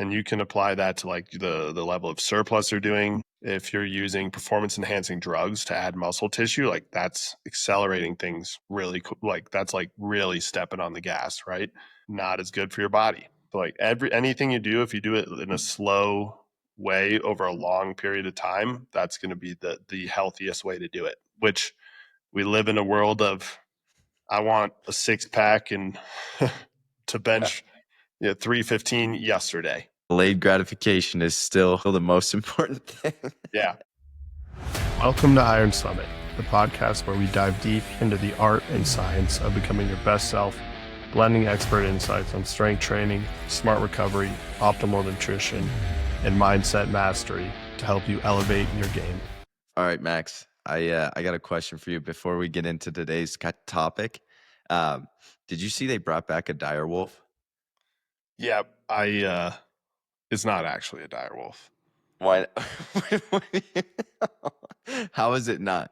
and you can apply that to like the level of surplus you're doing. If you're using performance enhancing drugs to add muscle tissue, like that's accelerating things really like that's like really stepping on the gas, right? Not as good for your body. So like anything you do, if you do it in a slow way over a long period of time, that's going to be the healthiest way to do it. Which we live in a world of I want a six pack and to bench 315 yesterday. Delayed gratification is still the most important thing. Yeah. Welcome to Iron Summit, the podcast where we dive deep into the art and science of becoming your best self, blending expert insights on strength training, smart recovery, optimal nutrition, and mindset mastery to help you elevate your game. All right, Max, I got a question for you before we get into today's topic. Did you see they brought back a dire wolf? Yeah, it's not actually a dire wolf. Why? How is it not?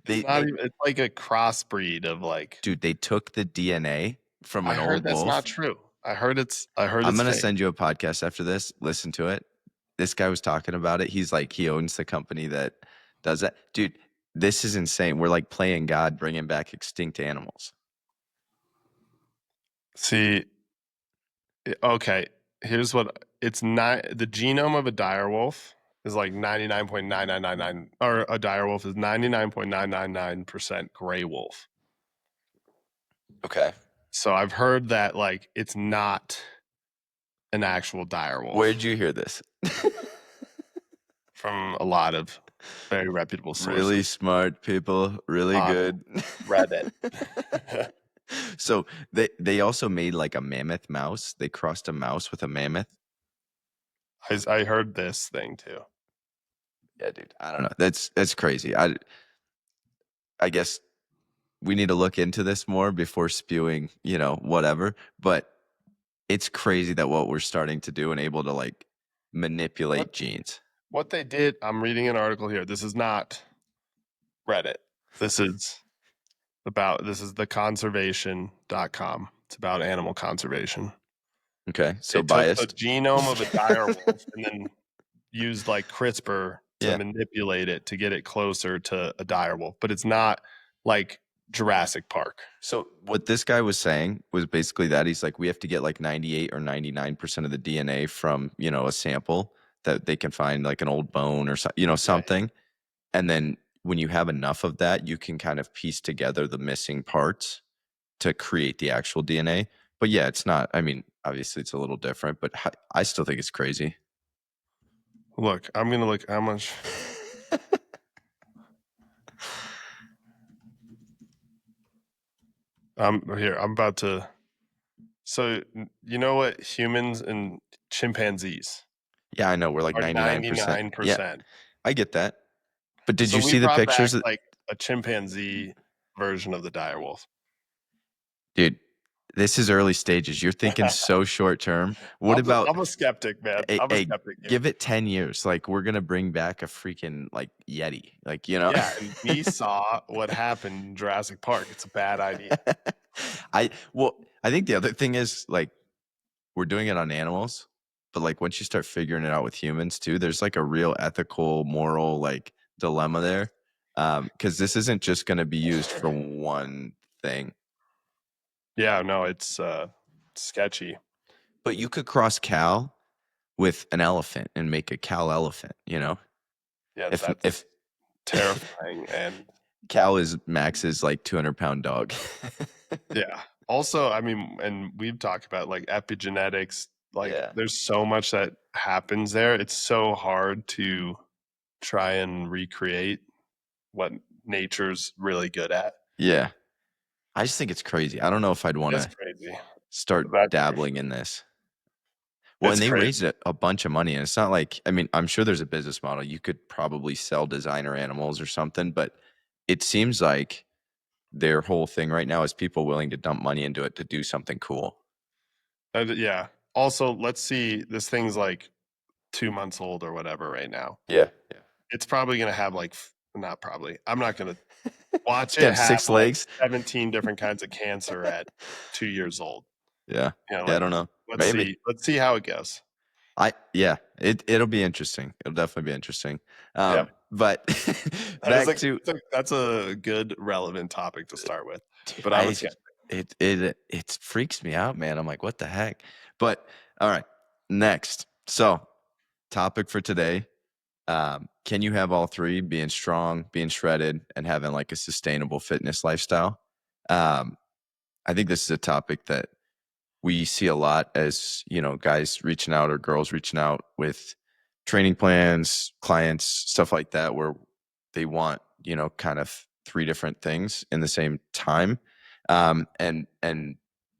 It's like a crossbreed of like. Dude, they took the DNA from an old wolf. I heard that's not true. I heard it's I'm gonna fake. send you a podcast after this. Listen to it. This guy was talking about it. He's like, he owns the company that does that. Dude, this is insane. We're like playing God, bringing back extinct animals. See, okay, here's what it's not. The genome of a dire wolf is like 99.9999, or a dire wolf is 99.999% gray wolf. Okay. So I've heard that like it's not an actual dire wolf. Where'd you hear this? From a lot of very reputable sources. Really smart people, really good. Reddit. So they also made like a mammoth mouse. They crossed a mouse with a mammoth. I heard this thing too. Yeah, dude. I don't know. That's crazy. I guess we need to look into this more before spewing, whatever. But it's crazy that what we're starting to do and able to like manipulate genes. What they did, I'm reading an article here. This is not Reddit. This is theconservation.com. It's about animal conservation. Okay, so they biased. took the genome of a dire wolf and then used like CRISPR to manipulate it to get it closer to a dire wolf, but it's not like Jurassic Park. So what this guy was saying was basically that he's like, we have to get like 98 or 99% of the DNA from, a sample that they can find, like an old bone or something. Yeah. And then when you have enough of that, you can kind of piece together the missing parts to create the actual DNA. But yeah, it's not, I mean, obviously it's a little different, but I still think it's crazy. Look, I'm going to look how much. Here, I'm about to. So, you know what? Humans and chimpanzees. Yeah, I know. We're like 99%. Yeah, I get that. But did you see the pictures? Like a chimpanzee version of the dire wolf. Dude, this is early stages. You're thinking so short term. What about? I'm a skeptic, man. I'm a skeptic. Give it 10 years. Like we're gonna bring back a freaking like Yeti. Like Yeah, and we saw what happened in Jurassic Park. It's a bad idea. I think the other thing is like we're doing it on animals, but like once you start figuring it out with humans too, there's like a real ethical, moral like dilemma there. Because this isn't just gonna be used for one thing. Yeah, no, it's sketchy. But you could cross Cal with an elephant and make a cow elephant, Yeah, if terrifying. And Cal is Max's like 200-pound dog. Yeah. Also, I mean, and we've talked about like epigenetics. Like, there's so much that happens there. It's so hard to try and recreate what nature's really good at. Yeah. I just think it's crazy. I don't know if I'd want to start dabbling in this. Well, and they raised a bunch of money, and it's not like, I mean, I'm sure there's a business model. You could probably sell designer animals or something, but it seems like their whole thing right now is people willing to dump money into it to do something cool. Yeah. Also, let's see, this thing's like 2 months old or whatever right now. Yeah. It's probably going to have like, not probably, I'm not going to watch it have 6 legs, 17 different kinds of cancer at 2 years old. Yeah. I don't know. Let's see how it goes. Yeah, it'll be interesting. It'll definitely be interesting. Yeah. But That is back like to that's a good relevant topic to start with. dude, But I'm a skeptic. it freaks me out, man. I'm like, what the heck? But all right, next. So topic for today. Can you have all three, being strong, being shredded, and having like a sustainable fitness lifestyle? Um, I think this is a topic that we see a lot as, guys reaching out or girls reaching out with training plans, clients, stuff like that, where they want, kind of three different things in the same time. And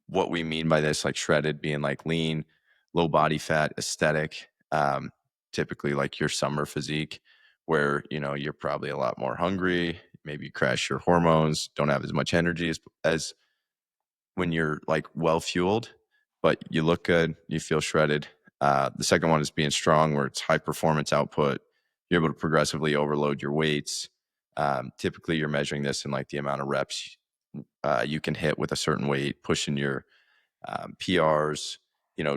what we mean by this, like shredded being like lean, low body fat, aesthetic, typically like your summer physique, where, you're probably a lot more hungry, maybe you crash your hormones, don't have as much energy as when you're like well fueled, but you look good, you feel shredded. The second one is being strong, where it's high performance output. You're able to progressively overload your weights. Typically, you're measuring this in like the amount of reps you can hit with a certain weight, pushing your PRs,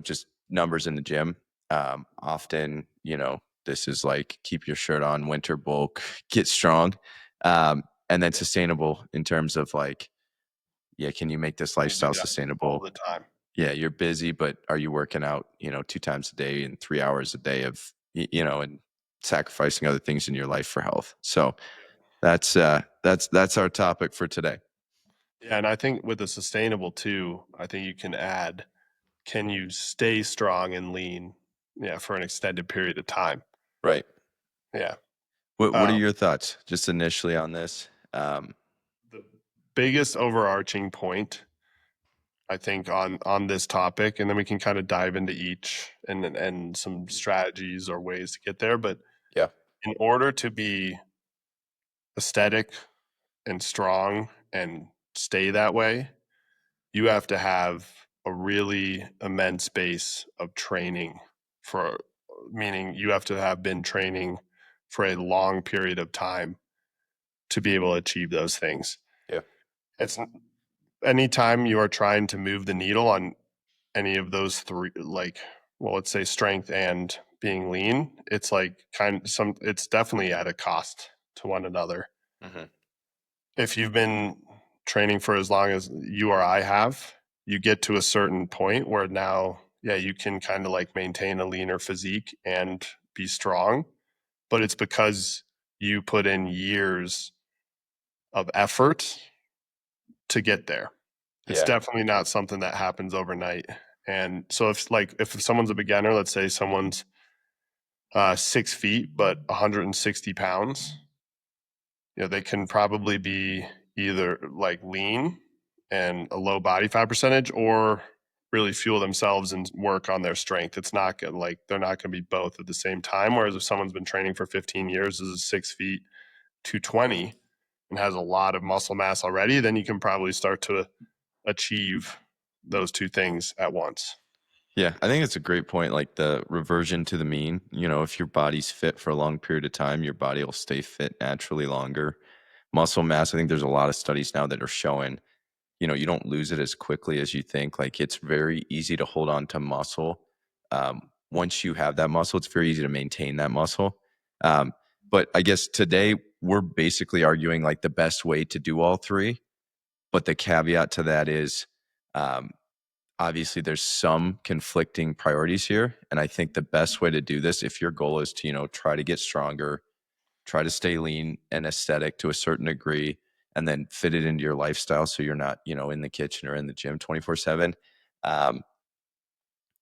just numbers in the gym. Often, this is like keep your shirt on, winter bulk, get strong. And then Yeah. sustainable in terms of like, yeah, can you make this Can you do lifestyle that all sustainable? the time? Yeah, you're busy, but are you working out, 2 times a day and 3 hours a day of and sacrificing other things in your life for health? So, that's our topic for today. Yeah, and I think with the sustainable too, I think you can add, can you stay strong and lean, yeah, for an extended period of time? Right. Yeah. What are Um, your thoughts just initially on this? the biggest overarching point, I think, on this topic, and then we can kind of dive into each and some strategies or ways to get there. But Yeah. in order to be aesthetic and strong and stay that way, you have to have a really immense base of training for, meaning you have to have been training for a long period of time to be able to achieve those things. Yeah. It's anytime you are trying to move the needle on any of those three, like, well, let's say strength and being lean, it's like it's definitely at a cost to one another. Mhm. If you've been training for as long as you or I have, you get to a certain point where now, yeah, you can kind of like maintain a leaner physique and be strong, but it's because you put in years of effort to get there. It's Yeah. definitely not something that happens overnight. And so if someone's a beginner, let's say someone's 6 feet but 160 pounds, they can probably be either like lean and a low body fat percentage, or really fuel themselves and work on their strength. It's not gonna like they're not gonna be both at the same time. Whereas if someone's been training for 15 years, is 6 feet 220 and has a lot of muscle mass already, then you can probably start to achieve those two things at once. Yeah, I think it's a great point, like the reversion to the mean. If your body's fit for a long period of time, your body will stay fit naturally longer. Muscle mass, I think there's a lot of studies now that are showing, you don't lose it as quickly as you think. Like it's very easy to hold on to muscle. Once you have that muscle, it's very easy to maintain that muscle. Um, but I guess today we're basically arguing like the best way to do all three. But the caveat to that is, um, obviously there's some conflicting priorities here. And I think the best way to do this, if your goal is to, try to get stronger, try to stay lean and aesthetic to a certain degree, and then fit it into your lifestyle so you're not, in the kitchen or in the gym 24/7. Um,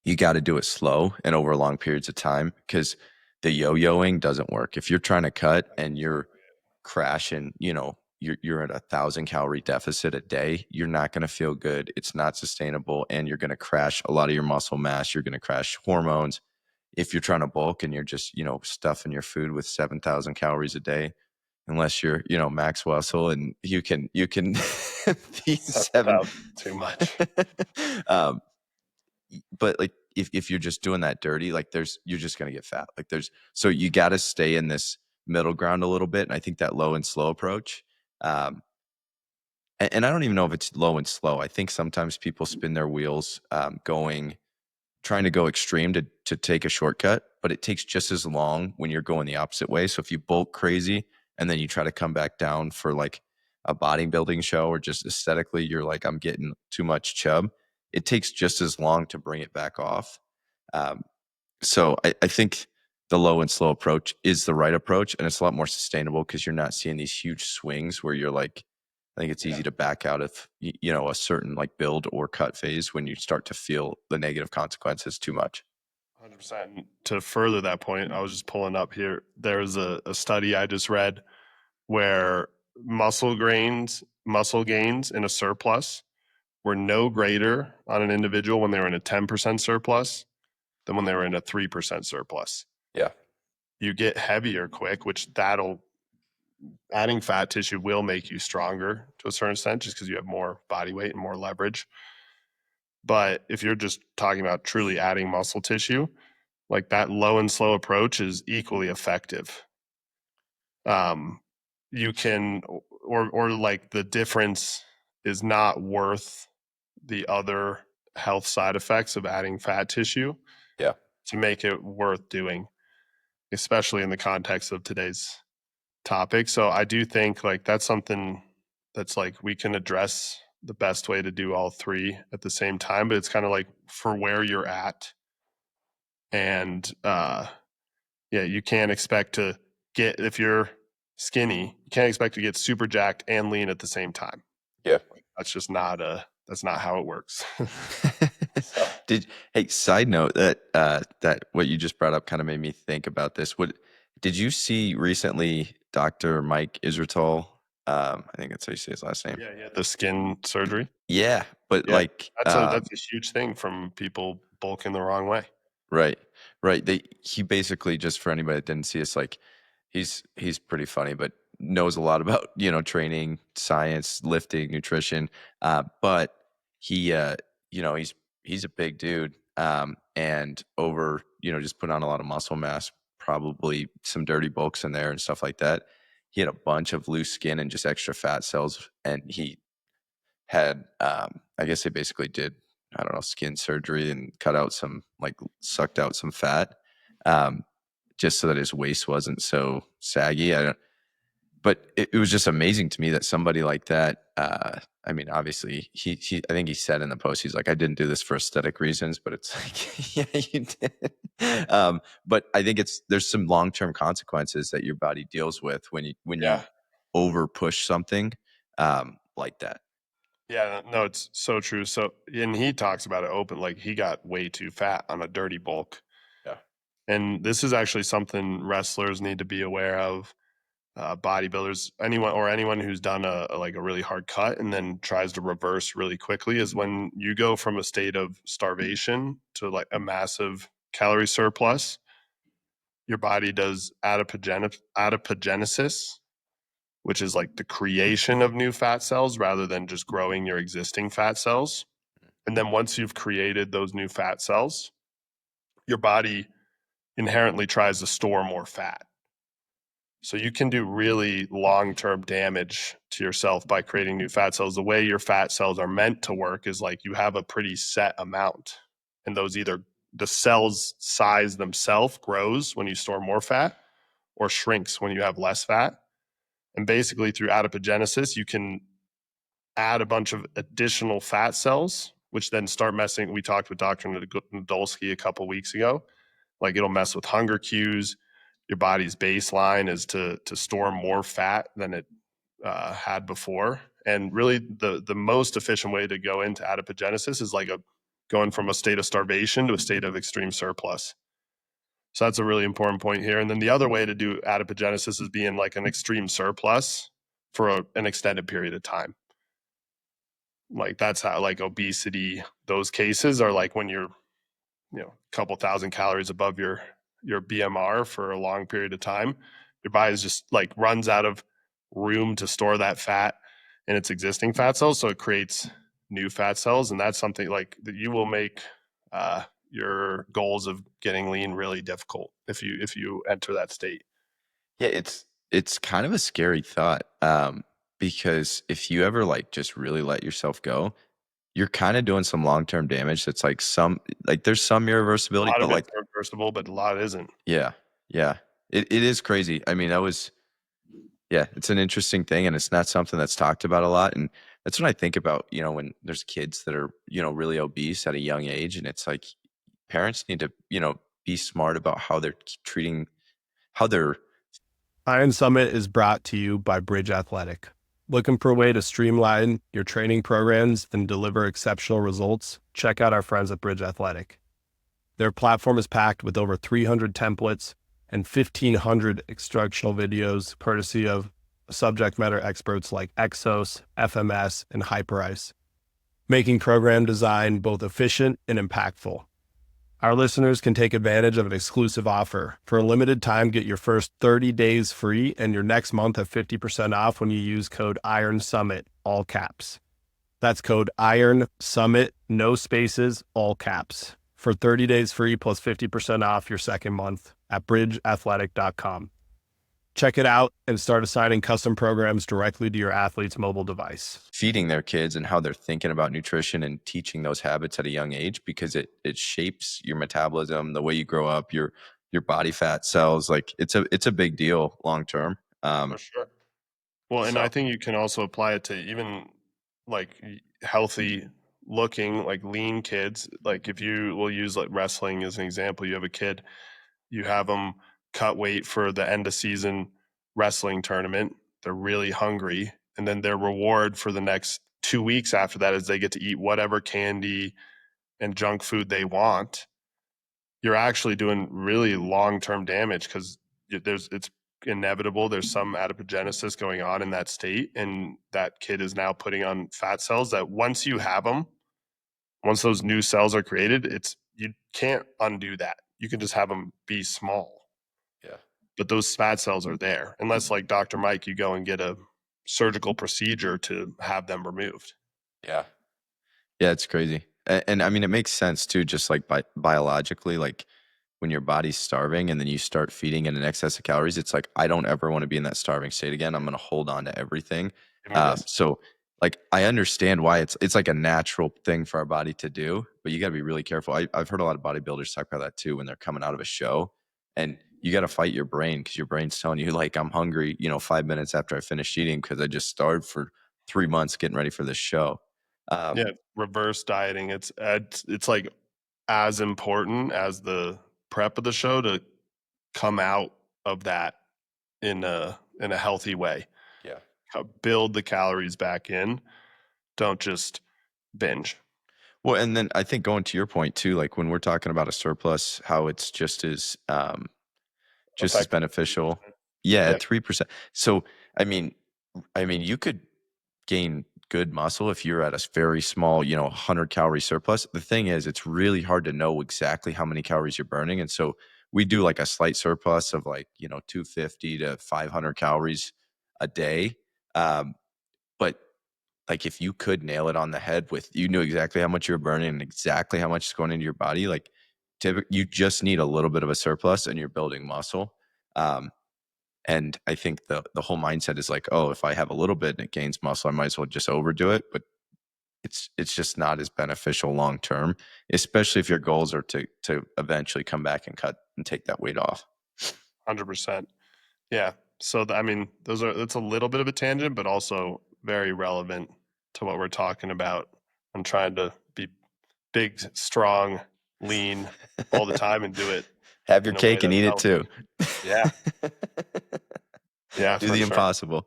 you got to do it slow and over long periods of time, because the yo-yoing doesn't work. If you're trying to cut That's and you're exactly it. crashing, you're at 1,000 calorie deficit a day, you're not going to feel good. It's not sustainable, and you're going to crash a lot of your muscle mass. You're going to crash hormones. If you're trying to bulk and you're just, stuffing your food with 7,000 calories a day, unless you're, Max Wessel and you can feed seven. 7,000 too much. um, but like if you're just doing that dirty, like you're just gonna get fat. Like so you got to stay in this middle ground a little bit. And I think that low and slow approach. Um, and I don't even know if it's low and slow. I think sometimes people spin their wheels, going trying to go extreme to take a shortcut, but it takes just as long when you're going the opposite way. So if you bulk crazy and then you try to come back down for like a bodybuilding show or just aesthetically, you're like, I'm getting too much chub. It takes just as long to bring it back off. Um, so I think the low and slow approach is the right approach, and it's a lot more sustainable because you're not seeing these huge swings where you're like, I think it's easy Yeah, to back out of a certain like build or cut phase when you start to feel the negative consequences too much. 100%. To further that point, I was just pulling up here. There's a study I just read where muscle gains in a surplus were no greater on an individual when they were in a 10% surplus than when they were in a 3% surplus. Yeah, You get heavier quick, which that'll adding fat tissue will make you stronger to a certain extent just because you have more body weight and more leverage. But if you're just talking about truly adding muscle tissue, like that low and slow approach is equally effective. Um, you can, or like the difference is not worth the other health side effects of adding fat tissue yeah, to make it worth doing, especially in the context of today's topic. So I do think like that's something that's like we can address the best way to do all three at the same time, but it's kind of like for where you're at. And yeah, you can't expect to get, if you're skinny, you can't expect to get super jacked and lean at the same time. yeah. Like, that's not how it works. So Did Hey, side note that what you just brought up kind of made me think about this. What did you see recently? Dr. Mike Israetel, I think that's how you say his last name. yeah, yeah, the skin surgery. Yeah, but Yeah, like, that's a huge thing from people bulking the wrong way. right, right. He basically, just for anybody that didn't see us, like he's pretty funny, but knows a lot about training, science, lifting, nutrition. But he, he's a big dude, and over just put on a lot of muscle mass, probably some dirty bulks in there and stuff like that. He had a bunch of loose skin and just extra fat cells, and he had I guess they basically did, I don't know, skin surgery and cut out some, like, sucked out some fat, um, just so that his waist wasn't so saggy. I don't But it was just amazing to me that somebody like that, I mean, obviously he I think he said in the post, he's like, I didn't do this for aesthetic reasons, but it's like, yeah, you did. But I think there's some long-term consequences that your body deals with when you Yeah. over push something like that. Yeah, no, it's so true. So, and he talks about it open, like he got way too fat on a dirty bulk. Yeah. And this is actually something wrestlers need to be aware of. Bodybuilders, anyone who's done like a really hard cut and then tries to reverse really quickly is when you go from a state of starvation to like a massive calorie surplus. Your body does adipogenesis, which is like the creation of new fat cells rather than just growing your existing fat cells. And then once you've created those new fat cells, your body inherently tries to store more fat. So you can do really long-term damage to yourself by creating new fat cells. The way your fat cells are meant to work is like you have a pretty set amount. And those either the cells size themselves grows when you store more fat or shrinks when you have less fat. And basically through adipogenesis, you can add a bunch of additional fat cells, which then start messing. We talked with Dr. Nadolsky a couple weeks ago. Like it'll mess with hunger cues. Your body's baseline is to store more fat than it had before. And really, the most efficient way to go into adipogenesis is like going from a state of starvation to a state of extreme surplus. So that's a really important point here. And then the other way to do adipogenesis is being like an extreme surplus for an extended period of time. Like that's how like obesity, those cases are like when you're a couple thousand calories above your BMR for a long period of time, your body is just like runs out of room to store that fat in its existing fat cells, so it creates new fat cells, and that's something like that you will make your goals of getting lean really difficult if you enter that state. Yeah, it's kind of a scary thought, because if you ever, like, just really let yourself go, you're kind of doing some long-term damage that's like there's some A irreversibility, lot but of it's like reversible, but a lot isn't. yeah, yeah. It is crazy. I mean, that was yeah, it's an interesting thing and it's not something that's talked about a lot. And that's when I think about, when there's kids that are, really obese at a young age. And it's like parents need to, be smart about how they're treating, how they're Iron Summit is brought to you by Bridge Athletic. Looking for a way to streamline your training programs and deliver exceptional results? Check out our friends at Bridge Athletic. Their platform is packed with over 300 templates and 1,500 instructional videos, courtesy of subject matter experts like Exos, FMS, and Hyperice, making program design both efficient and impactful. Our listeners can take advantage of an exclusive offer. For a limited time, get your first 30 days free and your next month at 50% off when you use code Iron Summit, all caps. That's code Iron Summit, no spaces, all caps. For 30 days free plus 50% off your second month at bridgeathletic.com. Check it out and start assigning custom programs directly to your athlete's mobile device. feeding their kids and how they're thinking about nutrition and teaching those habits at a young age because it shapes your metabolism, the way you grow up, your body fat cells. Like it's a big deal long term. For sure. Well, and I So think you can also apply it to even like healthy looking, like lean kids. Like if you will use like wrestling as an example, you have a kid, you have them cut weight for the end of season wrestling tournament. They're really hungry. And then their reward for the next 2 weeks after that is they get to eat whatever candy and junk food they want. You're actually doing really long-term damage because it's inevitable. There's some adipogenesis going on in that state, and that kid is now putting on fat cells that once you have them, once those new cells are created, it's you can't undo that. You can just have them be small, yeah, but those fat cells are there. Unless, like Dr. Mike, you go and get a surgical procedure to have them removed. yeah, yeah. It's crazy, and I mean it makes sense too. Just like biologically, like when your body's starving and then you start feeding it an excess of calories, it's like I don't ever want to be in that starving state again. I'm going to hold on to everything. Give me this. So like I understand why it's like a natural thing for our body to do, but you got to be really careful. I've heard a lot of bodybuilders talk about that too when they're coming out of a show, and you got to fight your brain because your brain's telling you like I'm hungry, 5 minutes after I finished eating because I just starved for 3 months getting ready for this show. Um, Yeah, reverse dieting. It's like as important as the prep of the show to come out of that in a healthy way. yeah. Build the calories back in. Don't just binge. Well, and then I think going to your point too, like when we're talking about a surplus, how it's just as Effective. beneficial. Yeah, Yeah, at 3%. So I mean, you could gain good muscle if you're at a very small, 100-calorie surplus. The thing is, it's really hard to know exactly how many calories you're burning, and so we do like a slight surplus of like 250 to 500 calories a day. Um, but like if you could nail it on the head with you knew exactly how much you're burning and exactly how much is going into your body, like you just need a little bit of a surplus and you're building muscle. Um, and I think the whole mindset is like, oh, if I have a little bit and it gains muscle, I might as well just overdo it. But it's just not as beneficial long term, especially if your goals are to eventually come back and cut and take that weight off. 100%. Yeah. So I mean, that's a little bit of a tangent, but also very relevant to what we're talking about. I'm trying to be big, strong, lean all the time and do it Have your in a way cake and that's eat it too. healthy. Yeah. Yeah, Do for the sure. impossible.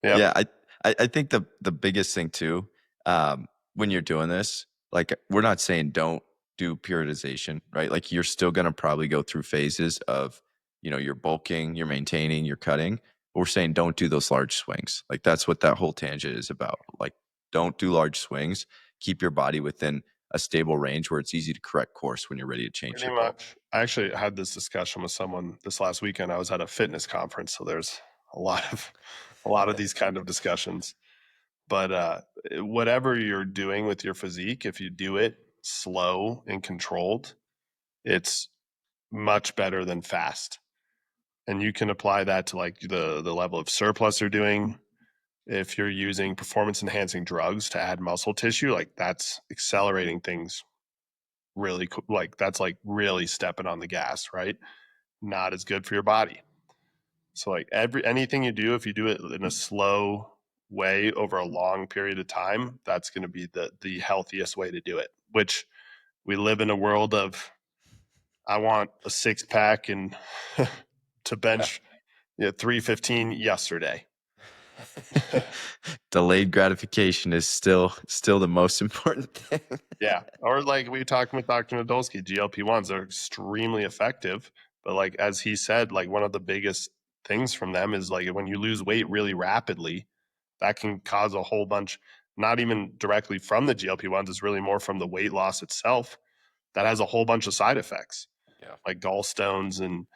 Yep. Yeah, I think the biggest thing too, when you're doing this, like we're not saying don't do periodization, right? Like you're still gonna probably go through phases of, you're bulking, you're maintaining, you're cutting. But we're saying don't do those large swings. Like that's what that whole tangent is about. Like don't do large swings. Keep your body within a stable range where it's easy to correct course when you're ready to change Pretty your goal. much. I actually had this discussion with someone this last weekend. I was at a fitness conference, so there's a lot of a lot of these kind of discussions. But whatever you're doing with your physique, if you do it slow and controlled, it's much better than fast. And you can apply that to like the level of surplus you're doing. if you're using performance enhancing drugs to add muscle tissue, like that's accelerating things really like that's like really stepping on the gas, right? Not as good for your body. So like anything you do, if you do it in a slow way over a long period of time, that's going to be the healthiest way to do it. Which we live in a world of I want a six pack and to Yeah. bench 315 yesterday. Delayed gratification is still the most important thing. Yeah. Or like we talked with Dr. Nadolski, GLP-1s are extremely effective. But like as he said, like one of the biggest things from them is like when you lose weight really rapidly, that can cause a whole bunch, not even directly from the GLP-1s, it's really more from the weight loss itself. That has a whole bunch of side effects, Yeah. like gallstones and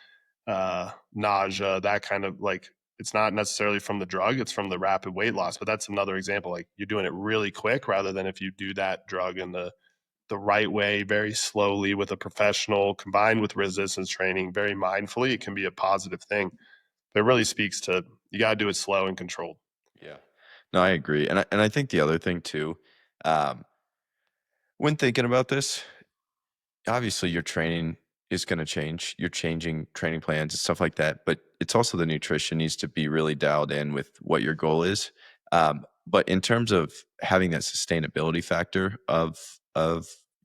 nausea, that kind of like it's not necessarily from the drug, it's from the rapid weight loss. But that's another example. Like you're doing it really quick rather than if you do that drug in the right way, very slowly with a professional combined with resistance training, very mindfully, it can be a positive thing. But it really speaks to you got to do it slow and controlled. Yeah. No, I agree. And I think the other thing too, um, when thinking about this, obviously your training is going to change. You're changing training plans and stuff like that, but it's also the nutrition needs to be really dialed in with what your goal is. But in terms of having that sustainability factor of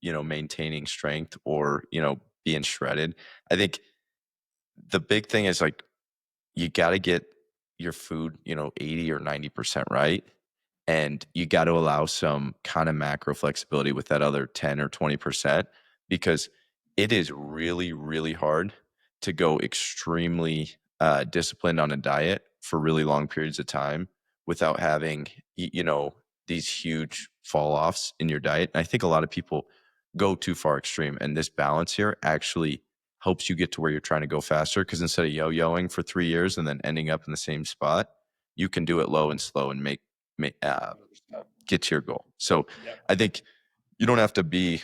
maintaining strength or being shredded, I think the big thing is like you got to get your food 80 or 90% right, and you got to allow some kind of macro flexibility with that other 10 or 20% because it is really, really hard to go extremely disciplined on a diet for really long periods of time without having, these huge fall offs in your diet. And I think a lot of people go too far extreme. And this balance here actually helps you get to where you're trying to go faster because instead of yo yoing for 3 years and then ending up in the same spot, you can do it low and slow and get to your goal. So Yep. I think you don't have to be,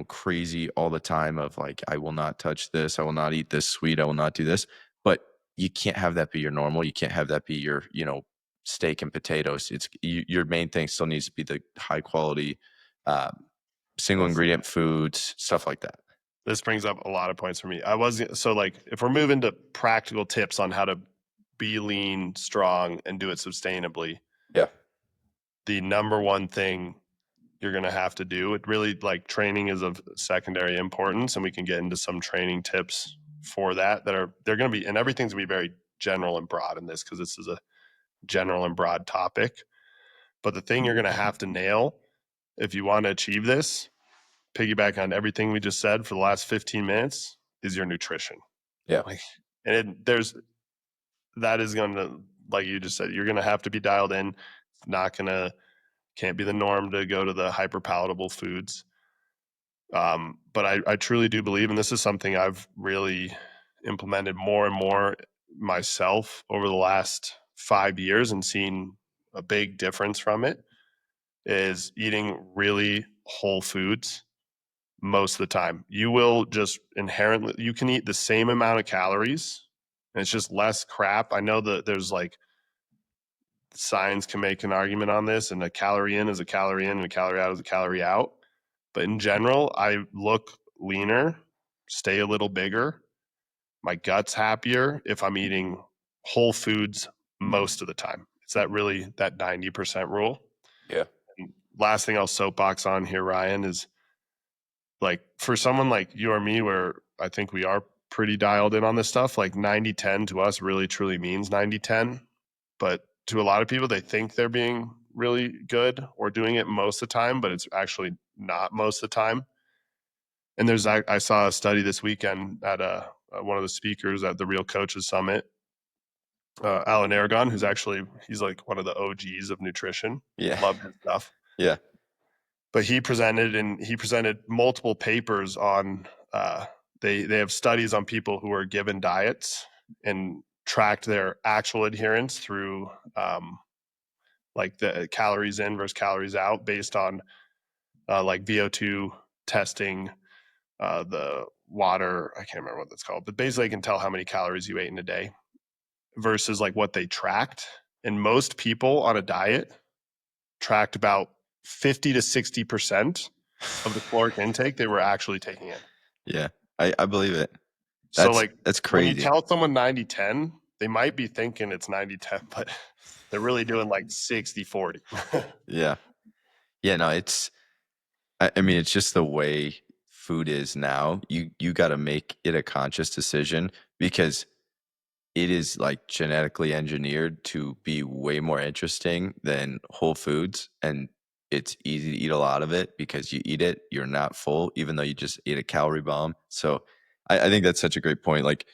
crazy all the time of like, I will not touch this. I will not eat this sweet. I will not do this. But you can't have that be your normal. You can't have that be your, steak and potatoes. Your main thing still needs to be the high quality, uh, single ingredient foods, stuff like that. This brings up a lot of points for me. So like if we're moving to practical tips on how to be lean, strong, and do it sustainably, Yeah. the number one thing you're going to have to do, it really like training is of secondary importance, and we can get into some training tips for they're going to be, and everything's going to be very general and broad in this because this is a general and broad topic. But the thing you're going to have to nail if you want to achieve this, piggyback on everything we just said for the last 15 minutes, is your nutrition. Yeah. Like, and that is going to, like you just said, you're going to have to be dialed in. It's not going to, can't be the norm to go to the hyper palatable foods. But I truly do believe, and this is something I've really implemented more and more myself over the last 5 years and seen a big difference from it, is eating really whole foods most of the time. You will just inherently, you can eat the same amount of calories and it's just less crap. I know that there's like science can make an argument on this, and a calorie in is a calorie in and a calorie out is a calorie out. But in general, I look leaner, stay a little bigger. My gut's happier if I'm eating whole foods most of the time. It's that 90% rule. Yeah. And last thing I'll soapbox on here, Ryan, is like for someone like you or me, where I think we are pretty dialed in on this stuff, like 90-10 to us really truly means 90-10. But to a lot of people, they think they're being really good or doing it most of the time, but it's actually not most of the time. And I saw a study this weekend at one of the speakers at the Real Coaches Summit, Alan Aragon, he's like one of the OGs of nutrition. Yeah. Love his stuff. Yeah. But he presented multiple papers on they have studies on people who are given diets and tracked their actual adherence through like the calories in versus calories out based on like VO2 testing, the water, I can't remember what that's called, but basically I can tell how many calories you ate in a day versus like what they tracked. and most people on a diet tracked about 50 to 60% of the caloric intake they were actually taking in. Yeah, I believe it. So That's when you crazy. tell someone 90-10, they might be thinking it's 90-10, but they're really doing like 60-40. Yeah. Yeah, no, I mean, it's just the way food is now. You got to make it a conscious decision because it is like genetically engineered to be way more interesting than whole foods, and it's easy to eat a lot of it because you eat it, you're not full, even though you just ate a calorie bomb. So I think that's such a great point. Like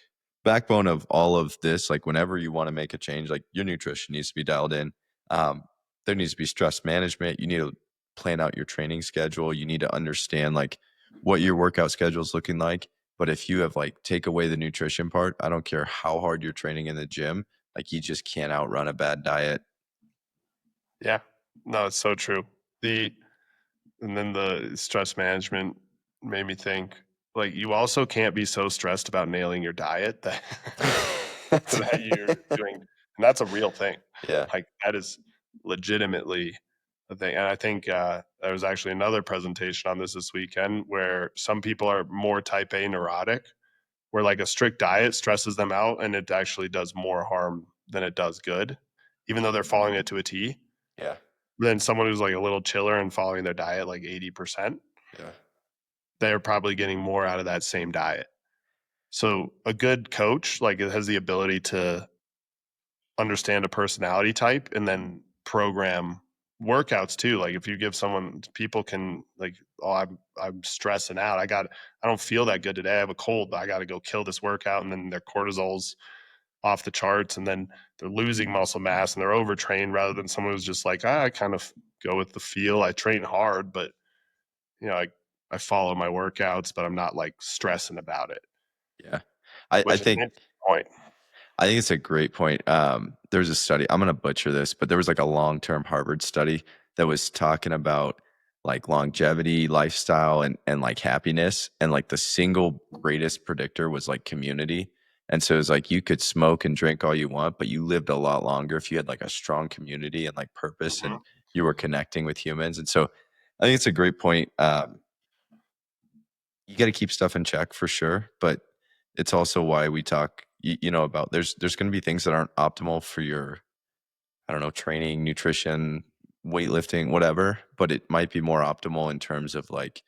backbone of all of this, like whenever you want to make a change, like your nutrition needs to be dialed in. Um, there needs to be stress management. You need to plan out your training schedule. You need to understand like what your workout schedule is looking like. But if you have like take away the nutrition part, I don't care how hard you're training in the gym, like you just can't outrun a bad diet. Yeah, no, it's so true. And then the stress management made me think like you also can't be so stressed about nailing your diet that that you're doing, and that's a real thing. Yeah. Like that is legitimately a thing. And I think there was actually another presentation on this weekend where some people are more type A neurotic, where like a strict diet stresses them out and it actually does more harm than it does good, even though they're following it to a T. Yeah. Then someone who's like a little chiller and following their diet like 80%, Yeah. they're probably getting more out of that same diet. So a good coach like it has the ability to understand a personality type and then program workouts too. Like if you give someone, people can like, oh, I'm stressing out. I don't feel that good today. I have a cold. I got to go kill this workout, and then their cortisol's off the charts, and then they're losing muscle mass and they're overtrained rather than someone who's just like, I kind of go with the feel. I train hard, but you know, I follow my workouts, but I'm not like stressing about it. Yeah. I Which is an think interesting point. I think it's a great point. There's a study, I'm gonna butcher this, but there was like a long-term Harvard study that was talking about like longevity, lifestyle, and like happiness. And like the single greatest predictor was like community. And so it's like you could smoke and drink all you want, but you lived a lot longer if you had like a strong community and like purpose and Mhm. you were connecting with humans. And so I think it's a great point. You got to keep stuff in check for sure, but it's also why we talk, about there's going to be things that aren't optimal for your, I don't know, training, nutrition, weightlifting, whatever, but it might be more optimal in terms of like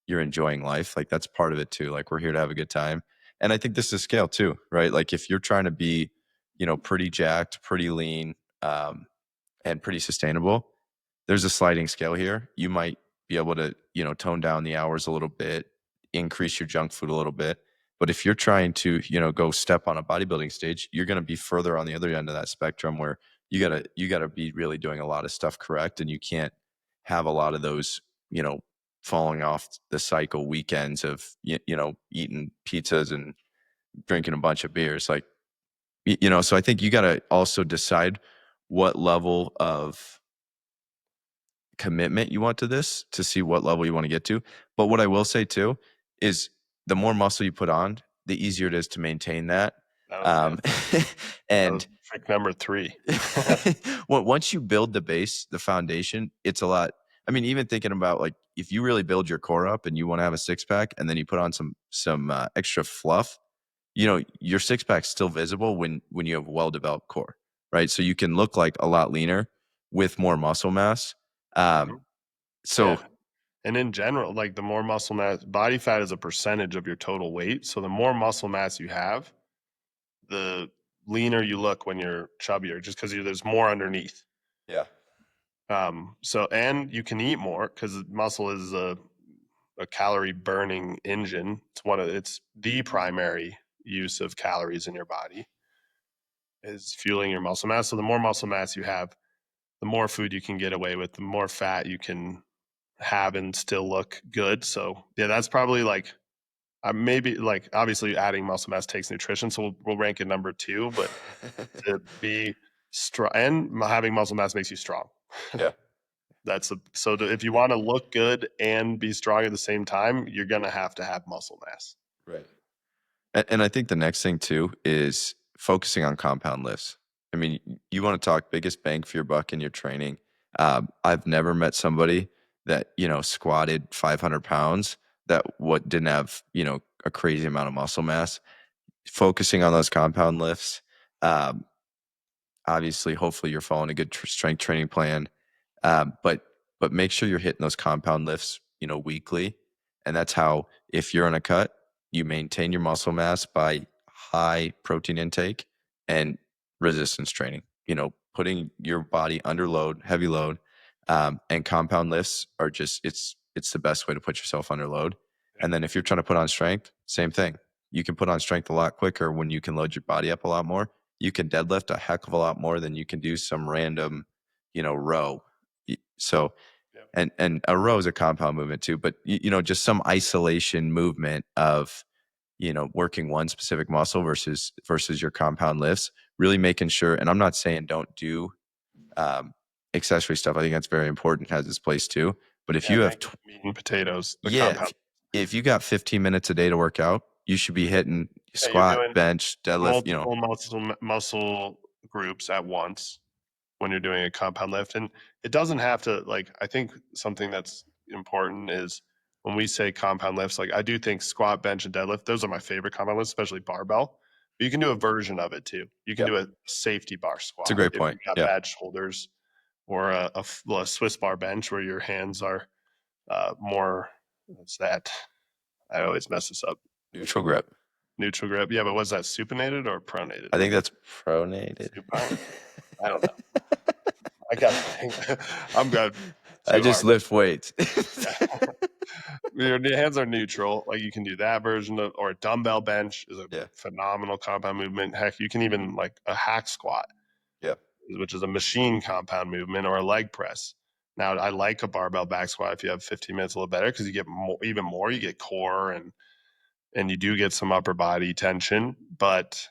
you're enjoying life. Like that's part of it too. Like we're here to have a good time. And I think this is scale too, right? Like if you're trying to be, pretty jacked, pretty lean, and pretty sustainable, there's a sliding scale here. You might be able to, tone down the hours a little bit, increase your junk food a little bit. But if you're trying to, go step on a bodybuilding stage, you're going to be further on the other end of that spectrum where you gotta be really doing a lot of stuff correct, and you can't have a lot of those, falling off the cycle weekends of eating pizzas and drinking a bunch of beers. Like so I think you gotta also decide what level of commitment you want to this to see what level you want to get to. But what I will say too is the more muscle you put on, the easier it is to maintain that. Yeah, Um, that was and trick number 3. once you build the base, the foundation, it's a lot. I mean, even thinking about like if you really build your core up and you want to have a six pack, and then you put on some extra fluff, your six pack's still visible when you have well developed core, right? So you can look like a lot leaner with more muscle mass. Um, Mhm. so Yeah, and in general, like the more muscle mass, body fat is a percentage of your total weight. So the more muscle mass you have, the leaner you look when you're chubbier, just because there's more underneath. yeah, So and you can eat more because muscle is a calorie burning engine. It's the primary use of calories in your body is fueling your muscle mass. So the more muscle mass you have, the more food you can get away with, the more fat you can have and still look good. So yeah, that's probably like maybe like obviously adding muscle mass takes nutrition, so we'll rank it number 2. But to be strong and having muscle mass makes you strong. yeah, If you want to look good and be strong at the same time, you're gonna have to have muscle mass. right. And I think the next thing too is focusing on compound lifts. I mean, you want to talk biggest bang for your buck in your training. I've never met somebody that, squatted 500 pounds that what didn't have, a crazy amount of muscle mass. Focusing on those compound lifts. Um, Obviously, hopefully you're following a good strength training plan. But make sure you're hitting those compound lifts, weekly. And that's how, if you're on a cut, you maintain your muscle mass by high protein intake and resistance training, putting your body under load, heavy load. And compound lifts are just, it's the best way to put yourself under load. And then if you're trying to put on strength, same thing. You can put on strength a lot quicker when you can load your body up a lot more. You can deadlift a heck of a lot more than you can do some random, row. So, Yep. and a row is a compound movement too, but just some isolation movement of, working one specific muscle versus your compound lifts, really making sure. And I'm not saying don't do accessory stuff. I think that's very important, has its place too. But if Yeah, you have, make it meat and potatoes, the yeah, compound. if you got 15 minutes a day to work out, you should be hitting Yeah, you're squat, doing bench, deadlift, multiple muscle groups at once when you're doing a compound lift. And it doesn't have to, like, I think something that's important is when we say compound lifts, like I do think squat, bench, and deadlift, those are my favorite compound lifts, especially barbell. But you can do a version of it too. You can Yep. do a safety bar It's a squat great if point. you got Yeah. bad shoulders, or a Swiss bar bench where your hands are more, what's that? I always mess this up. Neutral grip. Neutral grip. Yeah, but was that supinated or pronated? I think that's pronated. Supine? I don't know. I got. I'm good. I Too just hard. lift weights. Your hands are neutral. Like you can do that version of, or a dumbbell bench is a Yeah. phenomenal compound movement. Heck, you can even like a hack squat, Yeah. which is a machine compound movement, or a leg press. Now, I like a barbell back squat if you have 15 minutes, a little better because you get more, even more. You get core and you do get some upper body tension. But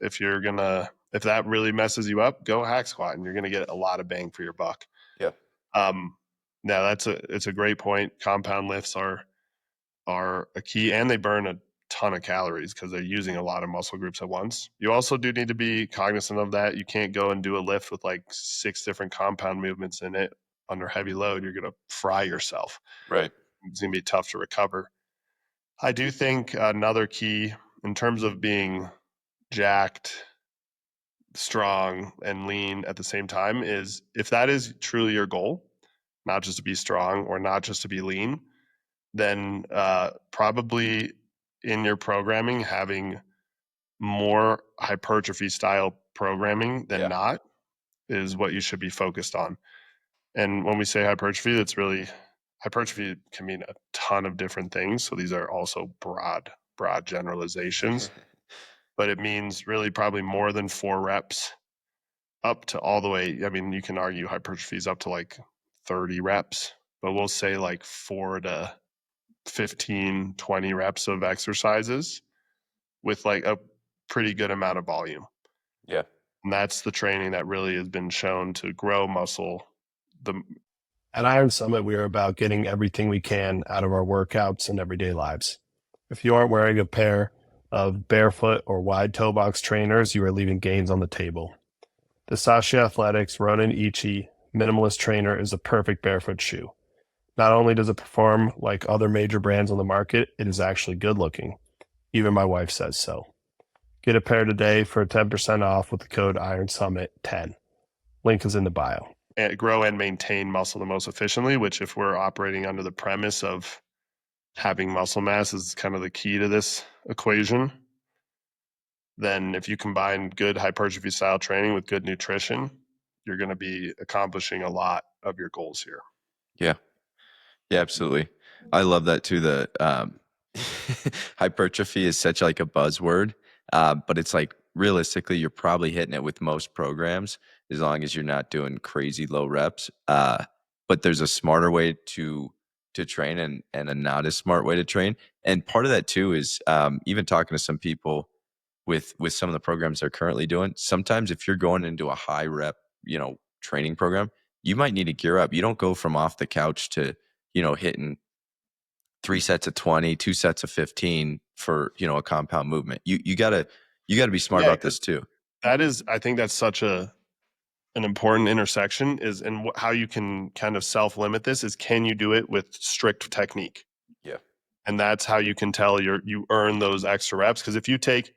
if that really messes you up, go hack squat and you're gonna get a lot of bang for your buck. Yeah. Um, now it's a great point. Compound lifts are a key, and they burn a ton of calories because they're using a lot of muscle groups at once. You also do need to be cognizant of that. You can't go and do a lift with like 6 different compound movements in it under heavy load. You're gonna fry yourself. Right. It's gonna be tough to recover. I do think another key in terms of being jacked, strong, and lean at the same time is if that is truly your goal, not just to be strong or not just to be lean, then probably in your programming, having more hypertrophy style programming than Yeah. not is what you should be focused on. And when we say hypertrophy, that's really hypertrophy can mean a ton of different things. So these are also broad generalizations, but it means really probably more than 4 reps up to all the way. I mean, you can argue hypertrophy is up to like 30 reps, but we'll say like 4 to 15, 20 reps of exercises with like a pretty good amount of volume. Yeah. And that's the training that really has been shown to grow muscle. At Iron Summit, we are about getting everything we can out of our workouts and everyday lives. If you aren't wearing a pair of barefoot or wide toe box trainers, you are leaving gains on the table. The Sashi Athletics Ronin Ichi Minimalist Trainer is a perfect barefoot shoe. Not only does it perform like other major brands on the market, it is actually good looking. Even my wife says so. Get a pair today for 10% off with the code IronSummit10. Link is in the bio. And grow and maintain muscle the most efficiently, which if we're operating under the premise of having muscle mass is kind of the key to this equation, then if you combine good hypertrophy style training with good nutrition, you're going to be accomplishing a lot of your goals here. Yeah. Yeah, absolutely. I love that too. The hypertrophy is such like a buzzword, but it's like realistically, you're probably hitting it with most programs as long as you're not doing crazy low reps. But there's a smarter way to train and a not as smart way to train. And part of that too is even talking to some people with some of the programs they're currently doing. Sometimes if you're going into a high rep, training program, you might need to gear up. You don't go from off the couch to hitting 3 sets of 20, 2 sets of 15 for, a compound movement. You gotta be smart Yeah, about this too. that is, I think that's such an important intersection is, and how you can kind of self-limit this is, can you do it with strict technique? Yeah. And that's how you can tell you earn those extra reps. Because if you take,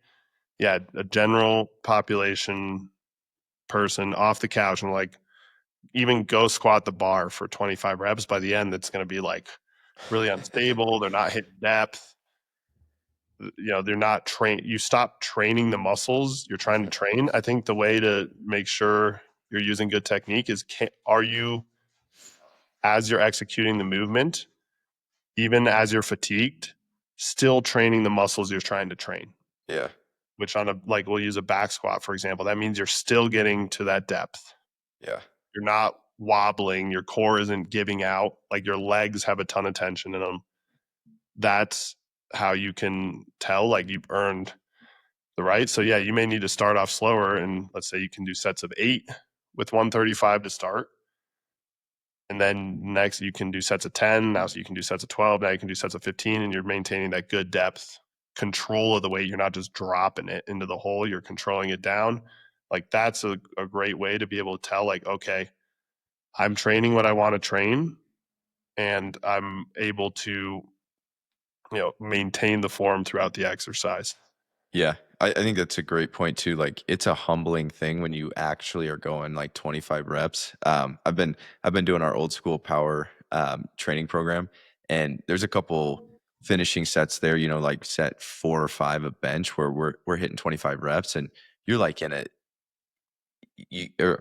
yeah, a general population person off the couch and like even go squat the bar for 25 reps, by the end, it's going to be like really unstable. They're not hitting depth. They're not trained. You stop training the muscles you're trying to train. I think the way to make sure you're using good technique is, are you, as you're executing the movement, even as you're fatigued, still training the muscles you're trying to train? Yeah. Which on like we'll use a back squat, for example, that means you're still getting to that depth. Yeah. You're not wobbling, your core isn't giving out, like your legs have a ton of tension in them. That's how you can tell like you've earned the right. So yeah, you may need to start off slower, and let's say you can do sets of 8 with 135 to start. And then next you can do sets of 10. Now so you can do sets of 12. Now you can do sets of 15, and you're maintaining that good depth control of the weight. You're not just dropping it into the hole, you're controlling it down. Like that's a great way to be able to tell, like, okay, I'm training what I want to train, and I'm able to, maintain the form throughout the exercise. Yeah, I think that's a great point too. Like, it's a humbling thing when you actually are going like 25 reps. I've been doing our old school power training program, and there's a couple finishing sets there. Like set 4 or 5 of bench where we're hitting 25 reps, and you're like in it.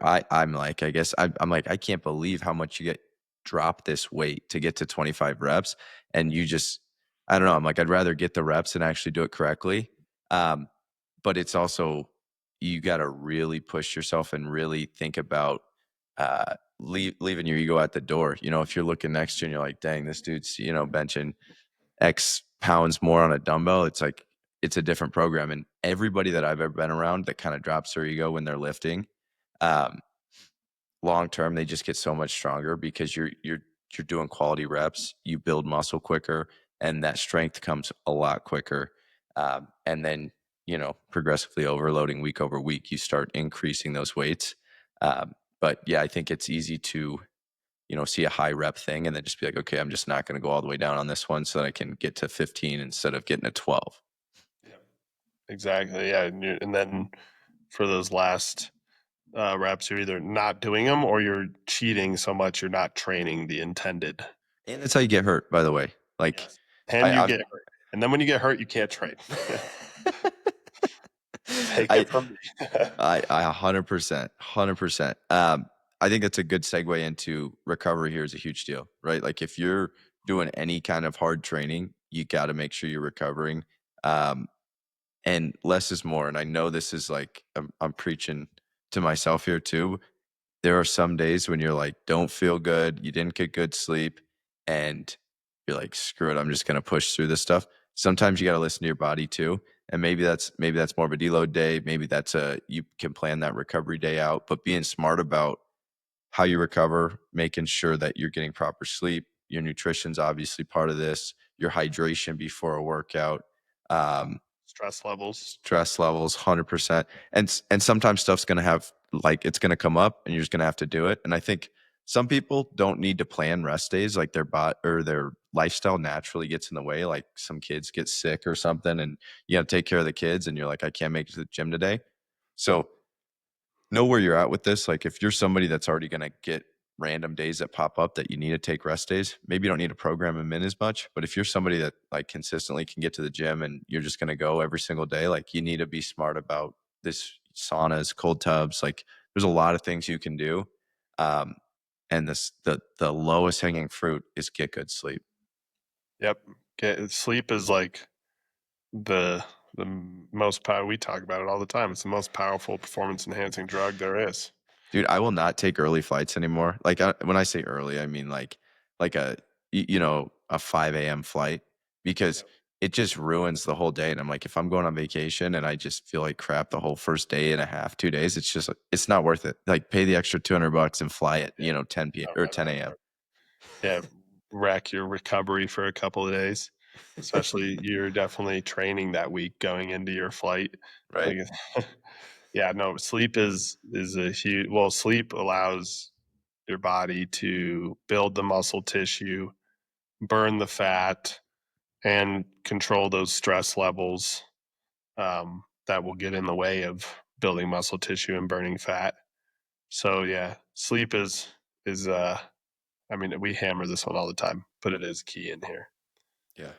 I'm like, I guess I'm like, I can't believe how much you get drop this weight to get to 25 reps, and you just, I don't know. I'm like, I'd rather get the reps and actually do it correctly. Um, but it's also, you got to really push yourself and really think about leaving your ego at the door. If you're looking next to you and you're like, dang, this dude's benching X pounds more on a dumbbell, it's like, it's a different program. And everybody that I've ever been around that kind of drops their ego when they're lifting, um, long term, they just get so much stronger because you're doing quality reps. You build muscle quicker, and that strength comes a lot quicker. And then progressively overloading week over week, you start increasing those weights. But yeah, I think it's easy to see a high rep thing and then just be like, okay, I'm just not going to go all the way down on this one so that I can get to 15 instead of getting to 12. Yeah, exactly. Yeah, and then for those last reps, you're either not doing them or you're cheating so much you're not training the intended. And that's how you get hurt, by the way. Like, Yes. And you I, get hurt. And then when you get hurt, you can't train. Take I it from me. I 100%, 100%. I think that's a good segue into recovery here is a huge deal, right? Like if you're doing any kind of hard training, you got to make sure you're recovering. Um, and less is more. And I know this is like, I'm preaching to myself here too. There are some days when you're like, don't feel good, you didn't get good sleep, and you're like, screw it, I'm just gonna push through this stuff. Sometimes you gotta listen to your body too. And maybe that's more of a deload day. Maybe that's you can plan that recovery day out, but being smart about how you recover, making sure that you're getting proper sleep. Your nutrition's obviously part of this, your hydration before a workout. Um, Stress levels. Stress levels 100%. And sometimes stuff's going to have, like, it's going to come up and you're just going to have to do it. And I think some people don't need to plan rest days, like their bot or their lifestyle naturally gets in the way. Like some kids get sick or something and you got to take care of the kids and you're like, I can't make it to the gym today. So know where you're at with this. Like if you're somebody that's already going to get random days that pop up that you need to take rest days, maybe you don't need to program them in as much. But if you're somebody that like consistently can get to the gym and you're just going to go every single day, like you need to be smart about this saunas, cold tubs. Like there's a lot of things you can do. Um, and the lowest hanging fruit is get good sleep. Yep. Sleep is like the the most power. We talk about it all the time. It's the most powerful performance enhancing drug there is. Dude, I will not take early flights anymore. Like when I say early, I mean like a 5 a.m. flight because Yep. it just ruins the whole day. And I'm like, if I'm going on vacation and I just feel like crap the whole first day and a half, 2 days, it's not worth it. Like pay the extra $200 and fly at Yeah. 10 p.m. I'd or rather 10 have a.m. yeah, wreck your recovery for a couple of days. Especially you're definitely training that week going into your flight. Right? Like Yeah, no, sleep is a huge. Well, sleep allows your body to build the muscle tissue, burn the fat, and control those stress levels that will get in the way of building muscle tissue and burning fat. So yeah, sleep is I mean, we hammer this one all the time, but it is key in here. Yeah.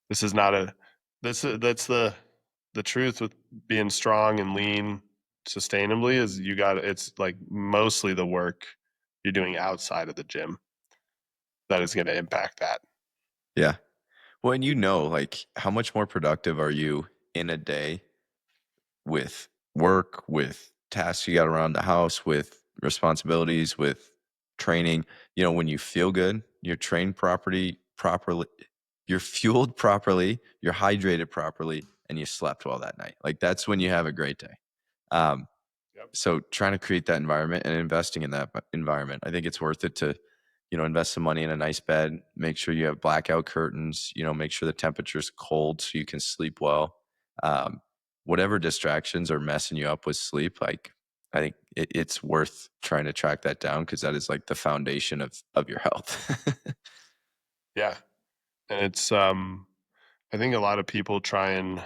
This is not a that's the truth with being strong and lean sustainably is you got it's like mostly the work you're doing outside of the gym that is going to impact that. Yeah. Well, and like how much more productive are you in a day with work, with tasks you got around the house, with responsibilities, with training? When you feel good, you're trained properly, you're fueled properly, you're hydrated properly, and you slept well that night. Like that's when you have a great day. Um, Yep. so trying to create that environment and investing in that environment, I think it's worth it to, invest some money in a nice bed, make sure you have blackout curtains, make sure the temperature's cold so you can sleep well. Um, Whatever distractions are messing you up with sleep, like I think it's worth trying to track that down because that is like the foundation of your health. Yeah. And it's I think a lot of people try and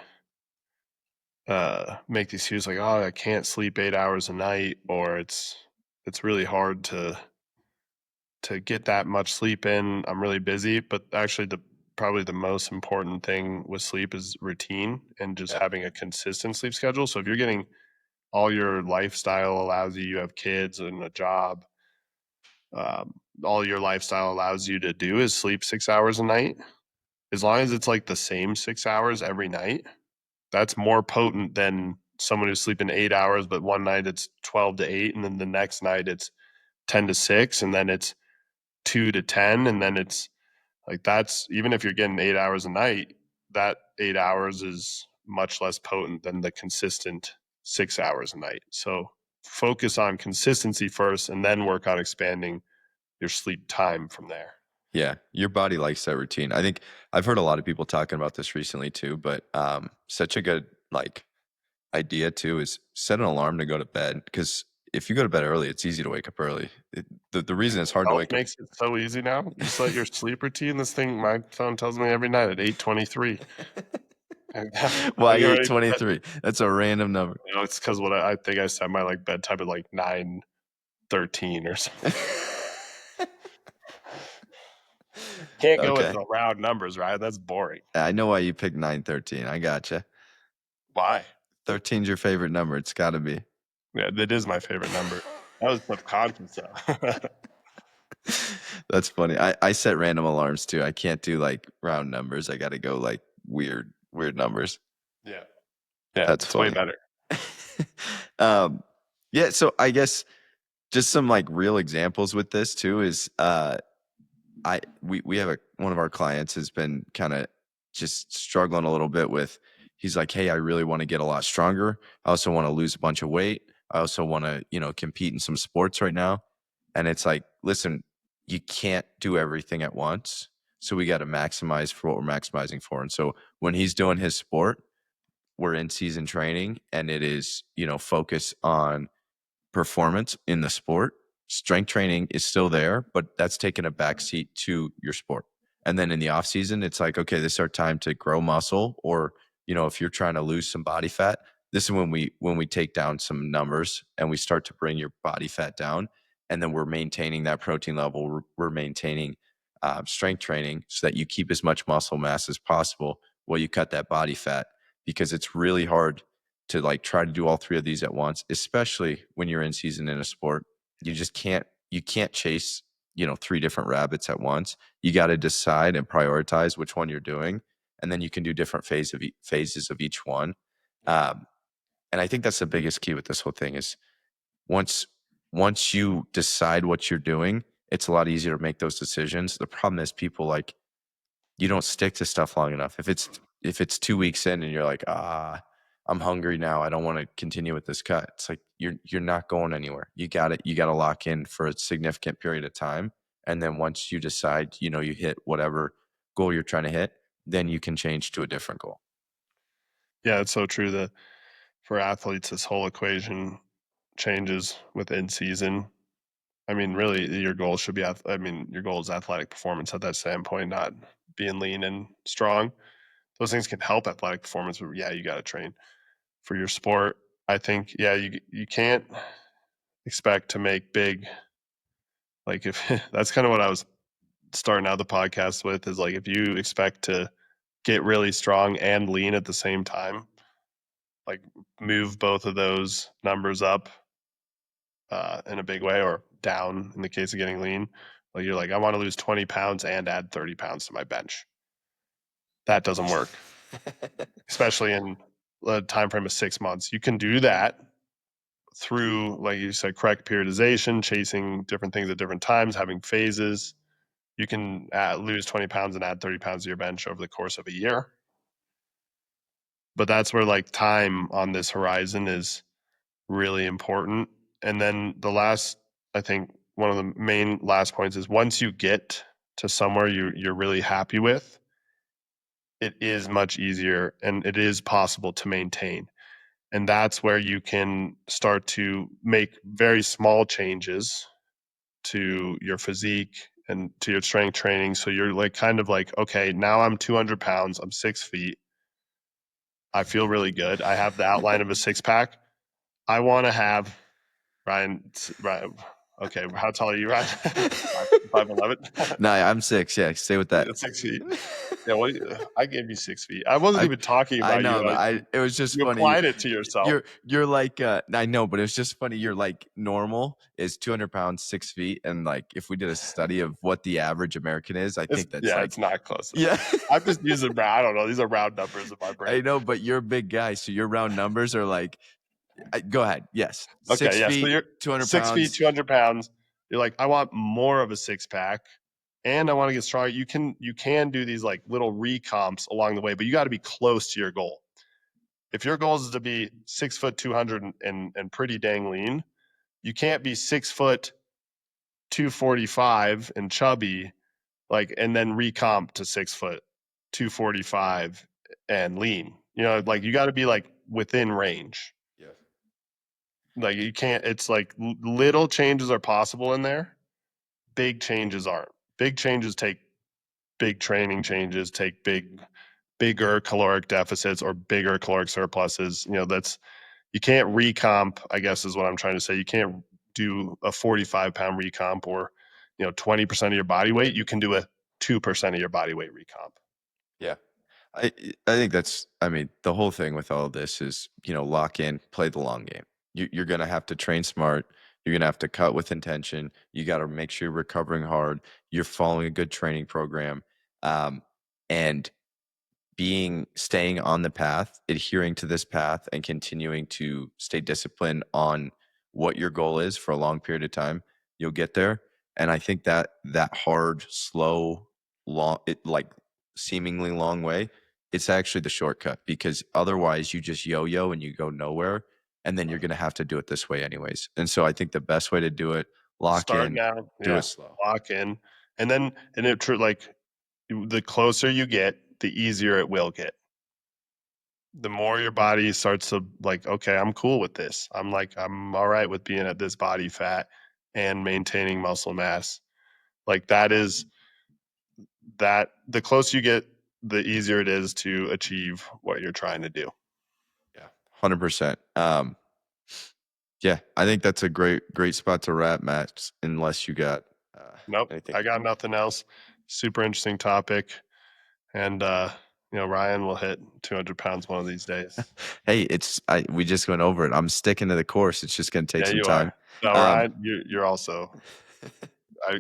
make these excuses like, oh, I can't sleep 8 hours a night, or it's really hard to get that much sleep in. I'm really busy, but actually the probably the most important thing with sleep is routine and just Yeah. having a consistent sleep schedule. So if you're getting all your lifestyle allows you have kids and a job, all your lifestyle allows you to do is sleep 6 hours a night. As long as it's like the same 6 hours every night, that's more potent than someone who's sleeping 8 hours, but one night it's 12 to 8, and then the next night it's 10 to 6, and then it's 2 to 10, and then it's like that's even if you're getting 8 hours a night, that 8 hours is much less potent than the consistent 6 hours a night. So focus on consistency first and then work on expanding your sleep time from there. Yeah, your body likes that routine. I think I've heard a lot of people talking about this recently too, but such a good like idea too is set an alarm to go to bed because if you go to bed early, it's easy to wake up early. The reason it's hard to Health wake up. makes it so easy now. You set your sleep routine. This thing, my phone tells me every night at 8:23. Why I get ready for bed. 8:23? That's a random number. You know, it's because what I think I set my like bedtime at like 9:13 or something. Can't go with Okay, the round numbers, right? That's boring. I know why you picked 9:13. I gotcha. Why? 13's your favorite number. It's got to be. Yeah, that is my favorite number. That was subconscious though. That's funny. I set random alarms too. I can't do like round numbers. I got to go like weird numbers. Yeah. Yeah, That's it's way funny. better. um, yeah. So I guess just some like real examples with this too is we have one of our clients has been kind of just struggling a little bit with. He's like, hey, I really want to get a lot stronger. I also want to lose a bunch of weight. I also want to compete in some sports right now. And it's like, listen, you can't do everything at once. So we got to maximize for what we're maximizing for. And so when he's doing his sport, we're in season training, and it is focus on performance in the sport. Strength training is still there, but that's taken a backseat to your sport. And then in the off season, it's like, okay, this is our time to grow muscle, or if you're trying to lose some body fat, this is when we take down some numbers and we start to bring your body fat down, and then we're maintaining that protein level. We're maintaining strength training so that you keep as much muscle mass as possible while you cut that body fat, because it's really hard to like try to do all three of these at once, especially when you're in season in a sport. You can't chase, three different rabbits at once. You got to decide and prioritize which one you're doing. And then you can do different phases of each one. Um, and I think that's the biggest key with this whole thing is once, once you decide what you're doing, it's a lot easier to make those decisions. The problem is people like, you don't stick to stuff long enough. If it's 2 weeks in and you're like, I'm hungry now, I don't want to continue with this cut. It's like you're not going anywhere. You got to lock in for a significant period of time. And then once you decide, you hit whatever goal you're trying to hit, then you can change to a different goal. Yeah, it's so true. for athletes, this whole equation changes within season. I mean, really, your goal should be, your goal is athletic performance at that standpoint, not being lean and strong. Those things can help athletic performance, but yeah, you got to train for your sport. I think, yeah, you can't expect to make big, like if that's kind of what I was starting out the podcast with, is like, if you expect to get really strong and lean at the same time, like move both of those numbers up in a big way, or down in the case of getting lean. Like you're like, I want to lose 20 pounds and add 30 pounds to my bench. That doesn't work, especially in a time frame of 6 months. You can do that through, like you said, correct periodization, chasing different things at different times, having phases. You can lose 20 pounds and add 30 pounds to your bench over the course of a year. But that's where like time on this horizon is really important. And then the last, I think one of the main last points is, once you get to somewhere you're really happy with, it is much easier and it is possible to maintain. And that's where you can start to make very small changes to your physique and to your strength training. So you're like, kind of like, okay, now I'm 200 pounds, I'm 6 feet. I feel really good. I have the outline of a six pack. I want to have Ryan. Okay, how tall are you, Ryan? 5'11". No, I'm 6. Yeah, stay with that. 6 feet. Yeah, well, I gave you 6 feet. I wasn't even talking I about know, you. but it was just You funny. applied it to yourself. You're like, I know, but it was just funny. You're like, normal is 200 pounds, 6 feet, and like, if we did a study of what the average American is, I think that's like, it's not close enough. Yeah, I'm just using I don't know. These are round numbers in my brain. I know, but you're a big guy, so your round numbers are like, go ahead. Yes, Okay, 6 yeah. feet, So you're 200 6 feet, pounds. 200 pounds. You're like, I want more of a six pack, and I want to get stronger. You can do these like little recomps along the way, but you got to be close to your goal. If your goal is to be 6 foot 200 and pretty dang lean, you can't be 6 foot 245 and chubby, like, and then recomp to 6 foot 245 and lean. You know, like you got to be like within range. Yeah. Like you can't. It's like little changes are possible in there. Big changes aren't. Big changes take big training changes, take bigger caloric deficits or bigger caloric surpluses. You know, that's, you can't recomp, I guess is what I'm trying to say. You can't do a 45-pound recomp or, 20% of your body weight. You can do a 2% of your body weight recomp. Yeah. I think that's, I mean, the whole thing with all of this is, lock in, play the long game. You're going to have to train smart. You're going to have to cut with intention. You got to make sure you're recovering hard. You're following a good training program. And staying on the path, adhering to this path, and continuing to stay disciplined on what your goal is for a long period of time, you'll get there. And I think that hard, slow, like seemingly long way, it's actually the shortcut, because otherwise you just yo-yo and you go nowhere, and then you're going to have to do it this way anyways. And so I think the best way to do it, lock Start in, now, do it slow. lock in, and then like the closer you get, the easier it will get. The more your body starts to like, okay, I'm cool with this. I'm all right with being at this body fat and maintaining muscle mass. Like that, the closer you get, the easier it is to achieve what you're trying to do. Yeah, 100%. Yeah, I think that's a great spot to wrap, Matt, unless you got Nope, anything. I got nothing else. Super interesting topic. And, Ryan will hit 200 pounds one of these days. Hey, we just went over it. I'm sticking to the course. It's just going to take some time. No, Ryan, you're also,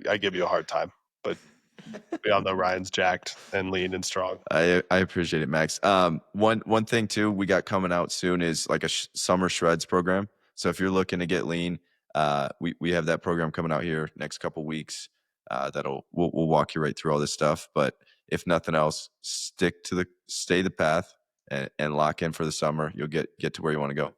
I give you a hard time, but we all know Ryan's jacked and lean and strong. I appreciate it, Max. One thing too we got coming out soon is like a summer shreds program. So if you're looking to get lean, we have that program coming out here next couple weeks. We'll walk you right through all this stuff. But if nothing else, stay the path and lock in for the summer. You'll get to where you want to go.